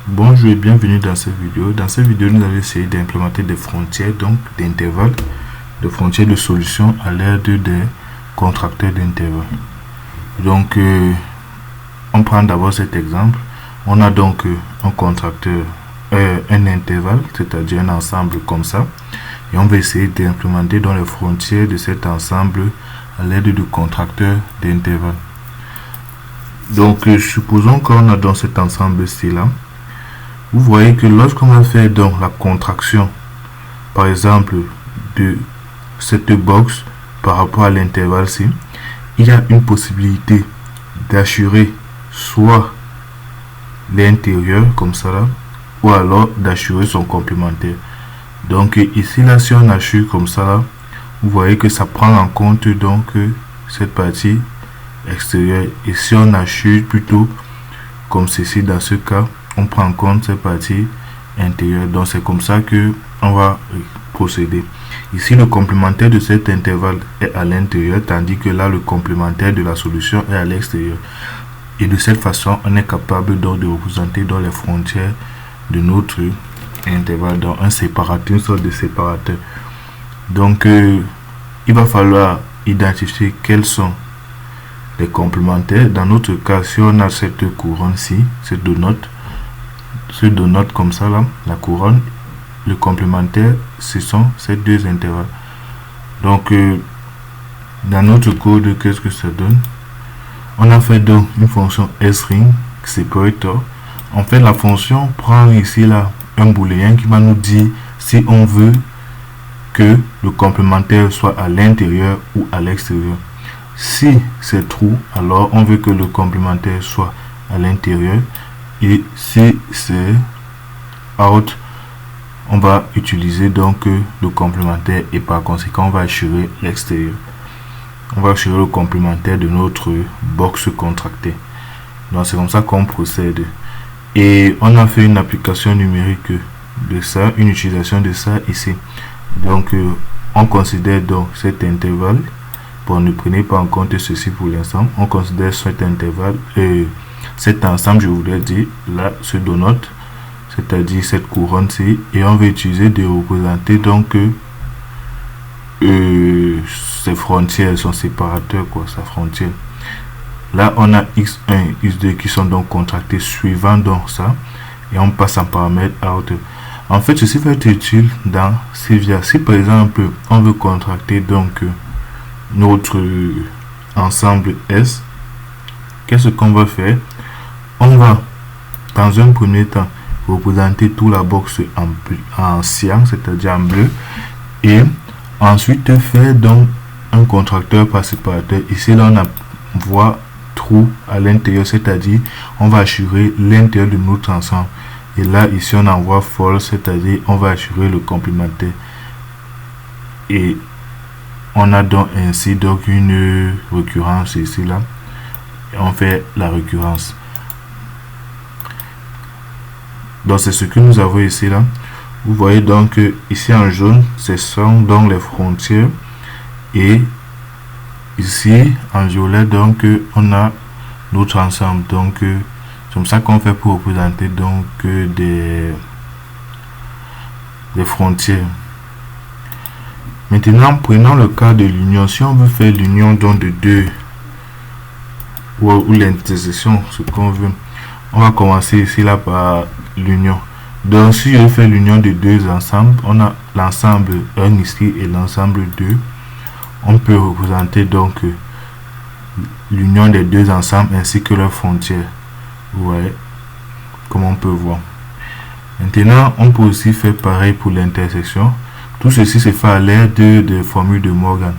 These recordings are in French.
Bonjour et bienvenue dans cette vidéo. Dans cette vidéo, nous allons essayer d'implémenter des frontières, donc d'intervalles, de frontières de solutions à l'aide des contracteurs d'intervalles. Donc, on prend d'abord cet exemple. On a donc un contracteur, un intervalle, c'est-à-dire un ensemble comme ça. Et on va essayer d'implémenter dans les frontières de cet ensemble à l'aide de contracteurs d'intervalles. Donc, supposons qu'on a dans cet ensemble-ci là. Vous voyez que lorsqu'on va faire donc la contraction, par exemple, de cette box par rapport à l'intervalle-ci, il y a une possibilité d'assurer soit l'intérieur comme ça là, ou alors d'assurer son complémentaire. Donc ici là, si on assure comme ça là, vous voyez que ça prend en compte donc cette partie extérieure. Et si on assure plutôt comme ceci, dans ce cas, on prend en compte cette partie intérieure. Donc c'est comme ça que on va procéder. Ici le complémentaire de cet intervalle est à l'intérieur, tandis que là le complémentaire de la solution est à l'extérieur. Et de cette façon on est capable donc de représenter dans les frontières de notre intervalle dans un séparateur, une sorte de séparateur. Donc il va falloir identifier quels sont les complémentaires. Dans notre cas, si on a cette couronne-ci, cette donut comme ça là, la couronne, le complémentaire, ce sont ces deux intervalles. Donc dans notre code, qu'est-ce que ça donne? On a fait donc une fonction string separator. En fait, la fonction prend ici là un booléen qui va nous dire si on veut que le complémentaire soit à l'intérieur ou à l'extérieur. Si c'est true, alors on veut que le complémentaire soit à l'intérieur, et si c'est out, on va utiliser donc le complémentaire, et par conséquent on va assurer l'extérieur. On va assurer le complémentaire de notre box contractée. Donc c'est comme ça qu'on procède. Et on a fait une application numérique de ça, une utilisation de ça ici. Donc on considère donc cet intervalle. Bon, ne prenez pas en compte ceci pour l'instant. On considère cet intervalle, cet ensemble, je voulais dire, là, ce donut, c'est-à-dire cette couronne-ci, et on va utiliser de représenter donc ces frontières, son séparateur, quoi, sa frontière. Là, on a x1 et x2 qui sont donc contractés suivant donc ça, et on passe en paramètre out. En fait, ceci va être utile dans Civia. Si par exemple, on veut contracter donc notre ensemble S, qu'est-ce qu'on va faire? On va dans un premier temps représenter toute la box en cyan, c'est-à-dire en bleu, et ensuite faire donc un contracteur par séparateur. Ici là on voit true à l'intérieur, c'est-à-dire on va assurer l'intérieur de notre ensemble, et là ici on envoie false, c'est-à-dire on va assurer le complémentaire. Et on a donc ainsi donc une récurrence ici là, et on fait la récurrence. Donc c'est ce que nous avons ici là. Vous voyez donc ici en jaune, ce sont donc les frontières, et ici en violet donc on a notre ensemble. Donc c'est comme ça qu'on fait pour représenter donc des frontières. Maintenant, prenons le cas de l'union. Si on veut faire l'union donc de deux, ou l'intersection, ce qu'on veut, on va commencer ici là par l'union. Donc si je fais l'union de deux ensembles, on a l'ensemble 1 ici et l'ensemble 2. On peut représenter donc l'union des deux ensembles ainsi que leurs frontières. Vous voyez, comme on peut voir. Maintenant, on peut aussi faire pareil pour l'intersection. Tout ceci se fait à l'aide de formules de Morgan.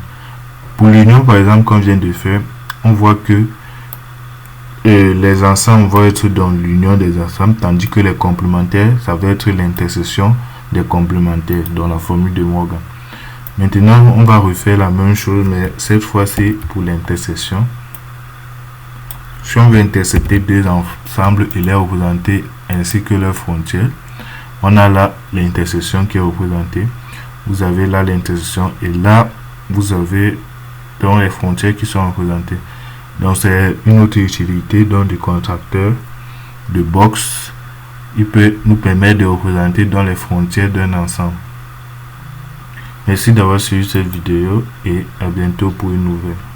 Pour l'union, par exemple, comme je viens de faire, on voit que les ensembles vont être dans l'union des ensembles, tandis que les complémentaires, ça va être l'intersection des complémentaires dans la formule de Morgan. Maintenant, on va refaire la même chose, mais cette fois-ci pour l'intersection. Si on veut intercepter deux ensembles et les représenter ainsi que leurs frontières, on a là l'intersection qui est représentée. Vous avez là l'intersection, et là vous avez donc les frontières qui sont représentées. Donc c'est une autre utilité donc du contracteur de box il peut nous permettre de représenter dans les frontières d'un ensemble. Merci d'avoir suivi cette vidéo et à bientôt pour une nouvelle.